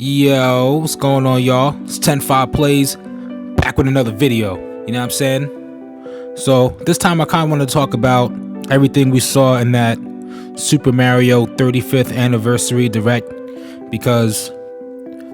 Yo, what's going on, y'all? It's 10-5 Plays, back with another video. You know what I'm saying? So, this time I kind of want to talk about everything we saw in that Super Mario 35th Anniversary Direct. Because,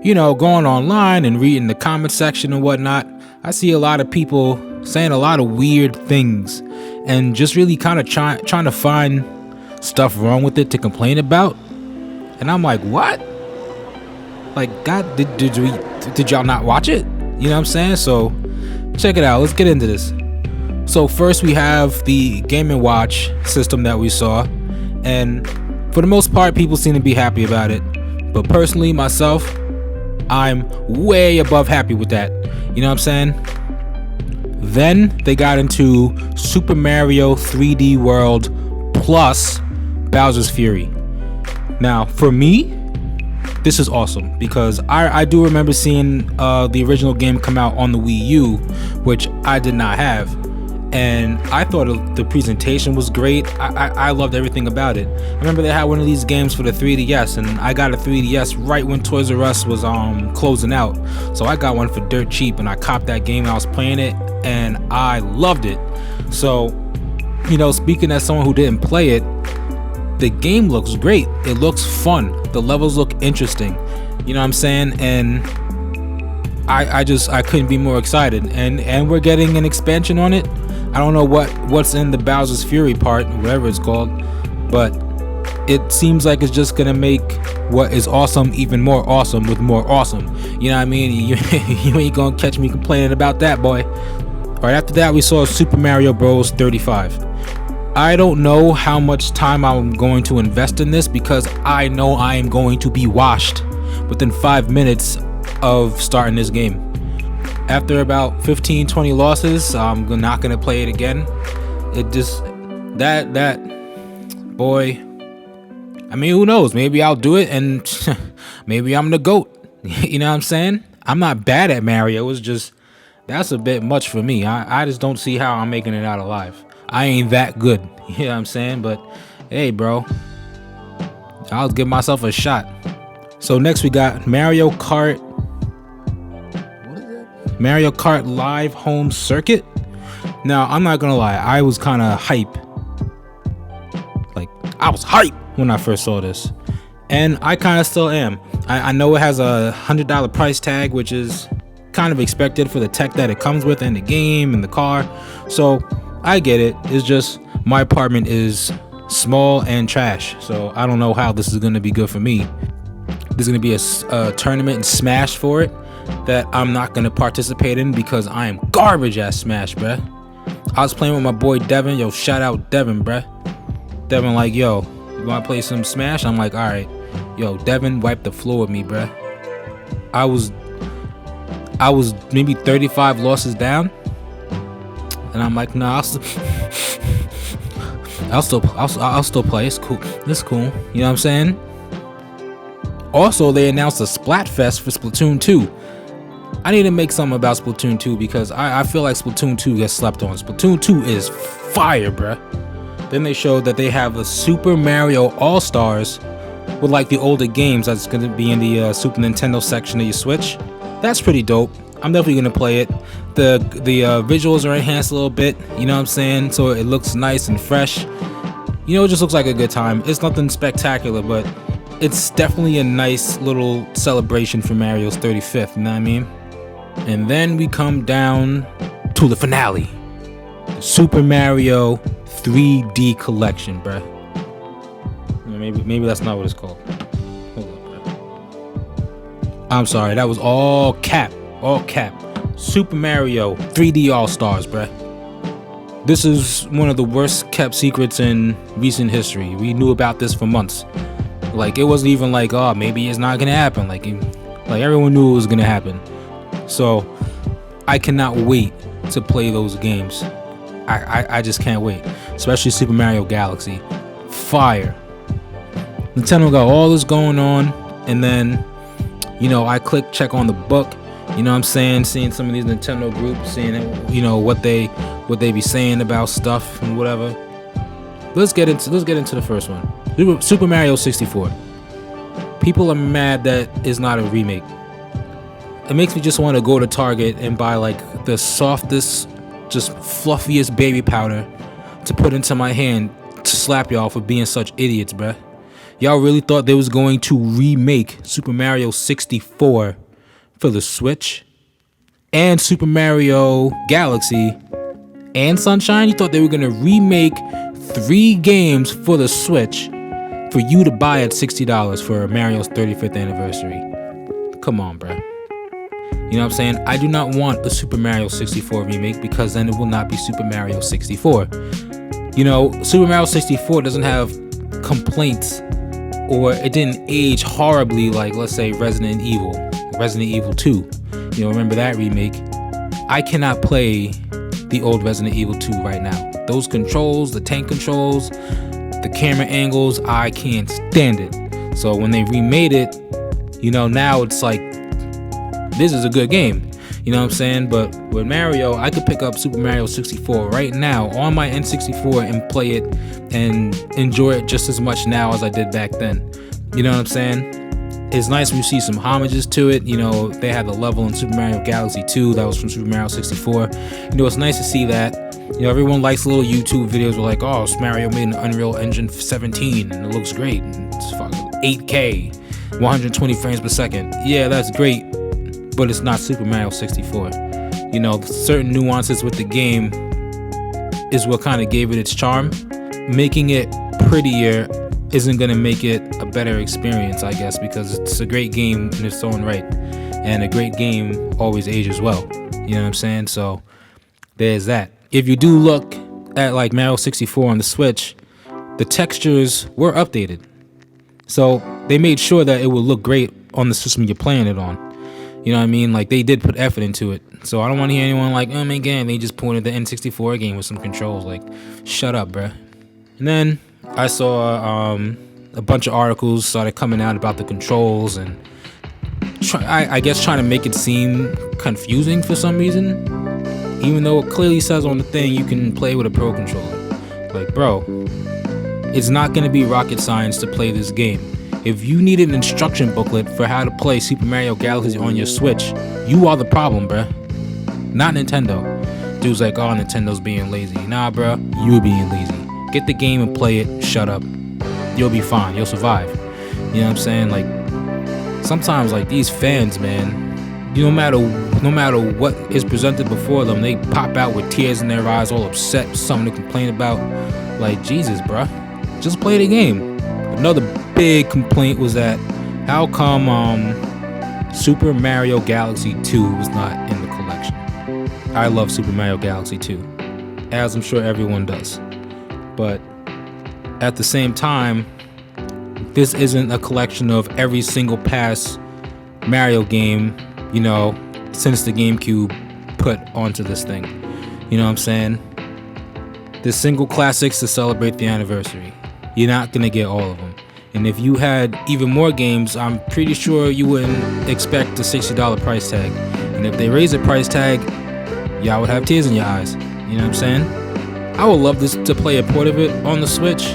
you know, going online and reading the comment section and whatnot, I see a lot of people saying a lot of weird things. And just really kind of trying to find stuff wrong with it to complain about. And I'm like, what? Like, God, did y'all not watch it? You know what I'm saying? So, check it out. Let's get into this. So, first we have the Game & Watch system that we saw. And for the most part, people seem to be happy about it. But personally, myself, I'm way above happy with that. You know what I'm saying? Then they got into Super Mario 3D World plus Bowser's Fury. Now, for me, this is awesome because I do remember seeing the original game come out on the Wii U, which I did not have, and I thought the presentation was great. I loved everything about it. I remember they had one of these games for the 3DS, and I got a 3DS right when Toys R Us was closing out, so I got one for dirt cheap, and I copped that game. I was playing it, and I loved it. So, you know, speaking as someone who didn't play it, the game looks great. It looks fun. The levels look interesting. You know what I'm saying? And I couldn't be more excited. And we're getting an expansion on it. I don't know what's in the Bowser's Fury part, whatever it's called, but it seems like it's just gonna make what is awesome even more awesome with more awesome. You know what I mean? You ain't gonna catch me complaining about that, boy. Right after that, we saw Super Mario Bros. 35. I don't know how much time I'm going to invest in this because I know I am going to be washed within 5 minutes of starting this game. After about 15-20 losses, I'm not going to play it again. It just, that boy, I mean, who knows? Maybe I'll do it and maybe I'm the GOAT. You know what I'm saying? I'm not bad at Mario. It's just, that's a bit much for me. I just don't see how I'm making it out alive. I ain't that good, you know what I'm saying? But hey, bro, I'll give myself a shot. So next we got Mario Kart. What is it? Mario Kart Live Home Circuit. Now, I'm not gonna lie, I was kind of hype. Like, I was hype when I first saw this, and I kind of still am. I know it has a $100 price tag, which is kind of expected for the tech that it comes with in the game and the car. So I get it. It's just my apartment is small and trash, so I don't know how this is gonna be good for me. There's gonna be a tournament in Smash for it that I'm not gonna participate in because I am garbage at Smash, bruh. I was playing with my boy Devin. Yo, shout out Devin, bruh. Devin like, yo, you wanna play some Smash? I'm like, all right. Yo, Devin wiped the floor with me, bruh. I was maybe 35 losses down. And I'm like, nah, I'll still play. It's cool. It's cool. You know what I'm saying? Also, they announced a Splatfest for Splatoon 2. I need to make something about Splatoon 2 because I feel like Splatoon 2 gets slept on. Splatoon 2 is fire, bruh. Then they showed that they have a Super Mario All-Stars with like the older games that's going to be in the Super Nintendo section of your Switch. That's pretty dope. I'm definitely gonna play it. The visuals are enhanced a little bit, you know what I'm saying? So it looks nice and fresh. You know, it just looks like a good time. It's nothing spectacular, but it's definitely a nice little celebration for Mario's 35th, you know what I mean? And then we come down to the finale. The Super Mario 3D Collection, bruh. Maybe that's not what it's called. Hold up, bruh. I'm sorry, that was all cap. All cap. Super Mario 3D All-Stars, bruh. This is one of the worst kept secrets in recent history. We knew about this for months. Like, it wasn't even like, oh, maybe it's not gonna happen. Like everyone knew it was gonna happen. So I cannot wait to play those games. I just can't wait. Especially Super Mario Galaxy. Fire. Nintendo got all this going on, and then, you know, I check on the book. You know what I'm saying? Seeing some of these Nintendo groups, seeing, you know, what they be saying about stuff and whatever. Let's get into the first one. Super Mario 64. People are mad that it's not a remake. It makes me just want to go to Target and buy like the softest, just fluffiest baby powder to put into my hand to slap y'all for being such idiots, bruh. Y'all really thought they was going to remake Super Mario 64 for the Switch and Super Mario Galaxy and Sunshine? You thought they were going to remake 3 games for the Switch for you to buy at $60 for Mario's 35th anniversary? Come on, bruh. You know what I'm saying? I do not want a Super Mario 64 remake because then it will not be Super Mario 64. You know, Super Mario 64 doesn't have complaints, or it didn't age horribly like, let's say, Resident Evil 2. You know, remember that remake? I cannot play the old Resident Evil 2 right now. Those controls, the tank controls, the camera angles, I can't stand it. So when they remade it, you know, now it's like, this is a good game. You know what I'm saying? But with Mario, I could pick up Super Mario 64 right now on my N64 and play it and enjoy it just as much now as I did back then. You know what I'm saying? It's nice when you see some homages to it. You know, they had the level in Super Mario Galaxy 2 that was from Super Mario 64. You know, it's nice to see that. You know, everyone likes little YouTube videos where like, oh, Mario made an Unreal Engine 17 and it looks great. And it's fucking 8K, 120 frames per second. Yeah, that's great, but it's not Super Mario 64. You know, certain nuances with the game is what kind of gave it its charm. Making it prettier isn't gonna make it a better experience, I guess, because it's a great game in its own right, and a great game always ages well. You know what I'm saying? So there's that. If you do look at like Mario 64 on the Switch, the textures were updated, so they made sure that it would look great on the system you're playing it on. You know what I mean? Like, they did put effort into it. So I don't want to hear anyone like, oh my god, they just pointed the N64 game with some controls. Like, shut up, bruh. And then I saw a bunch of articles started coming out about the controls and I guess trying to make it seem confusing for some reason, even though it clearly says on the thing you can play with a Pro Controller. Like, bro, it's not going to be rocket science to play this game. If you need an instruction booklet for how to play Super Mario Galaxy on your Switch, you are the problem, bruh. Not Nintendo. Dude's like, oh, Nintendo's being lazy. Nah, bruh, you're being lazy. Get the game and play it, shut up. You'll be fine, you'll survive. You know what I'm saying? Like, sometimes, like, these fans, man, no matter what is presented before them, they pop out with tears in their eyes, all upset, something to complain about. Like, Jesus, bruh, just play the game. Another big complaint was that how come Super Mario Galaxy 2 was not in the collection. I love Super Mario Galaxy 2, as I'm sure everyone does, but at the same time, this isn't a collection of every single past Mario game, you know, since the GameCube put onto this thing. You know what I'm saying? There's single classics to celebrate the anniversary. You're not gonna get all of them. And if you had even more games, I'm pretty sure you wouldn't expect a $60 price tag. And if they raise the price tag, y'all would have tears in your eyes. You know what I'm saying? I would love this to play a port of it on the Switch.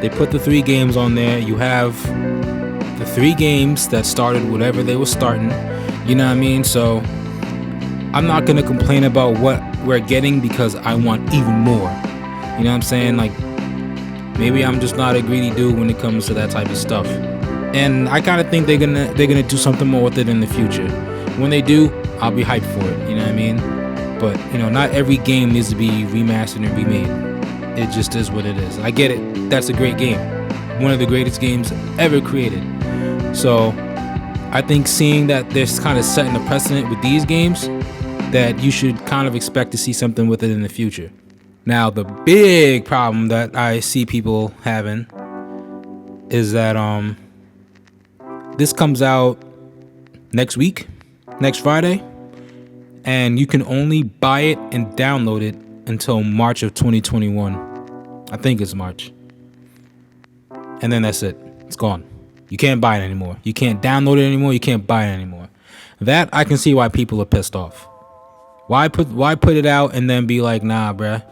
They put the 3 games on there. You have the 3 games that started whatever they were starting. You know what I mean? So I'm not gonna complain about what we're getting because I want even more. You know what I'm saying? Like, maybe I'm just not a greedy dude when it comes to that type of stuff. And I kind of think they're gonna do something more with it in the future. When they do, I'll be hyped for it, you know what I mean? But, you know, not every game needs to be remastered and remade. It just is what it is. I get it. That's a great game. One of the greatest games ever created. So I think seeing that they're kind of setting a precedent with these games, that you should kind of expect to see something with it in the future. Now, the big problem that I see people having is that this comes out next week, next Friday, and you can only buy it and download it until March of 2021. I think it's March. And then that's it. It's gone. You can't buy it anymore. You can't download it anymore. You can't buy it anymore. That, I can see why people are pissed off. Why put it out and then be like, nah, bruh.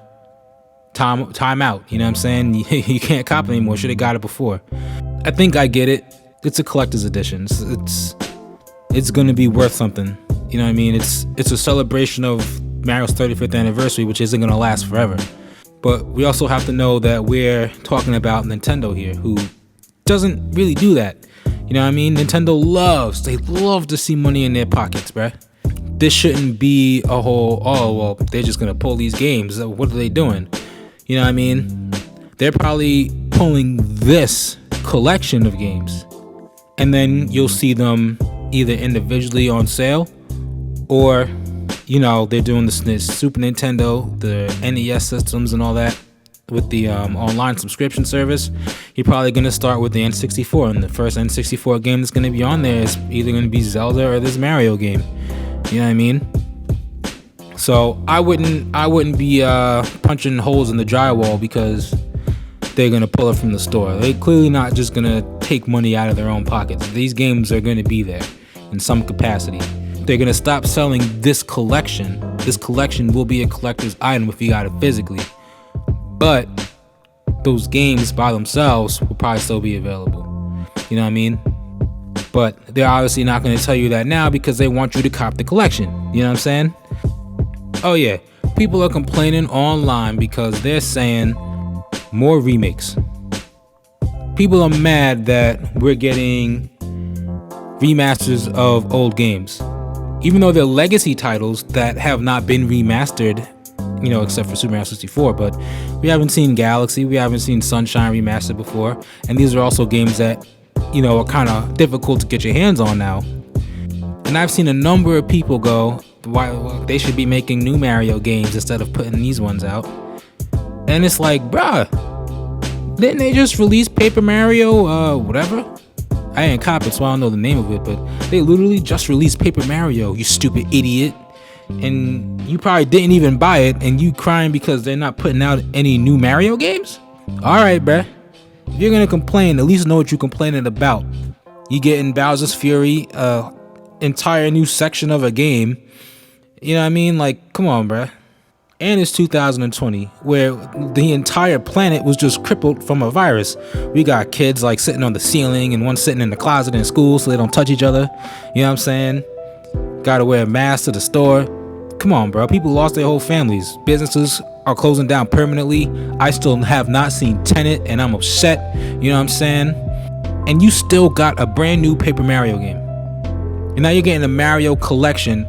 Time out. You know what I'm saying? You can't cop it anymore. Should have got it before. I think I get it. it's a collector's edition. It's gonna be worth something. You know what I mean? It's a celebration of Mario's 35th anniversary, which isn't gonna last forever. But we also have to know that we're talking about Nintendo here, who doesn't really do that. You know what I mean? Nintendo they love to see money in their pockets, bruh. This shouldn't be a whole, oh, well, they're just gonna pull these games. What are they doing? You know what I mean? They're probably pulling this collection of games, and then you'll see them either individually on sale, or, you know, they're doing this Super Nintendo, the NES systems and all that with the online subscription service. You're probably going to start with the N64, and the first N64 game that's going to be on there is either going to be Zelda or this Mario game. You know what I mean? So I wouldn't be punching holes in the drywall because they're going to pull it from the store. They're clearly not just going to take money out of their own pockets. These games are going to be there in some capacity. They're going to stop selling this collection. This collection will be a collector's item if you got it physically. But those games by themselves will probably still be available. You know what I mean? But they're obviously not going to tell you that now because they want you to cop the collection. You know what I'm saying? Oh yeah, people are complaining online because they're saying more remakes. People are mad that we're getting remasters of old games, even though they're legacy titles that have not been remastered, you know, except for Super Mario 64. But we haven't seen Galaxy, we haven't seen Sunshine remastered before, and these are also games that, you know, are kind of difficult to get your hands on now. And I've seen a number of people go, why they should be making new Mario games instead of putting these ones out. And it's like, bruh, didn't they just release Paper Mario, whatever? I ain't cop it, so I don't know the name of it, but they literally just released Paper Mario, you stupid idiot. And you probably didn't even buy it, and you crying because they're not putting out any new Mario games? Alright, bruh. If you're gonna complain, at least know what you're complaining about. You getting Bowser's Fury, entire new section of a game. You know what I mean? Like, come on, bruh. And it's 2020, where the entire planet was just crippled from a virus. We got kids like sitting on the ceiling and one sitting in the closet in school so they don't touch each other. You know what I'm saying? Gotta wear a mask to the store. Come on, bro. People lost their whole families. Businesses are closing down permanently. I still have not seen Tenet, and I'm upset. You know what I'm saying? And you still got a brand new Paper Mario game. And now you're getting a Mario collection,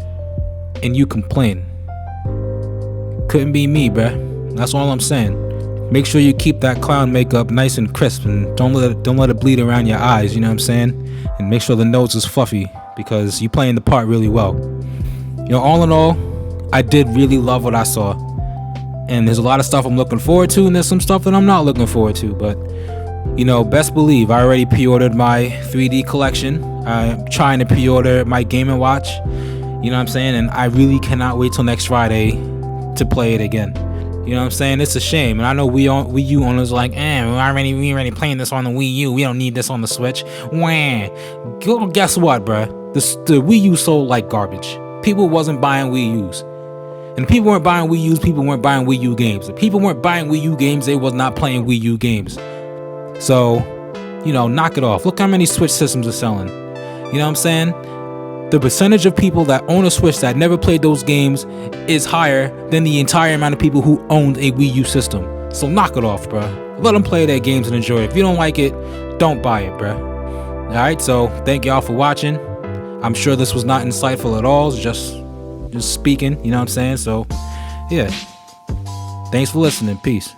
and you complain. Couldn't be me, bruh. That's all I'm saying. Make sure you keep that clown makeup nice and crisp, and don't let it bleed around your eyes. You know what I'm saying? And make sure the nose is fluffy, because you're playing the part really well. You know, all in all, I did really love what I saw. And there's a lot of stuff I'm looking forward to, and there's some stuff that I'm not looking forward to. But, you know, best believe I already pre-ordered my 3D collection. I'm trying to pre-order my Game & Watch. You know what I'm saying? And I really cannot wait till next Friday to play it again. You know what I'm saying? It's a shame. And I know Wii U owners are like, we already playing this on the Wii U. We don't need this on the Switch. Wah. Guess what, bruh? The Wii U sold like garbage. People wasn't buying Wii U's. And people weren't buying Wii U's, people weren't buying Wii U games. If people weren't buying Wii U games, they was not playing Wii U games. So, you know, knock it off. Look how many Switch systems are selling. You know what I'm saying? The percentage of people that own a Switch that never played those games is higher than the entire amount of people who owned a Wii U system. So knock it off, bruh. Let them play their games and enjoy it. If you don't like it, don't buy it, bruh. Alright, so thank y'all for watching. I'm sure this was not insightful at all. It's just speaking, you know what I'm saying? So, yeah. Thanks for listening. Peace.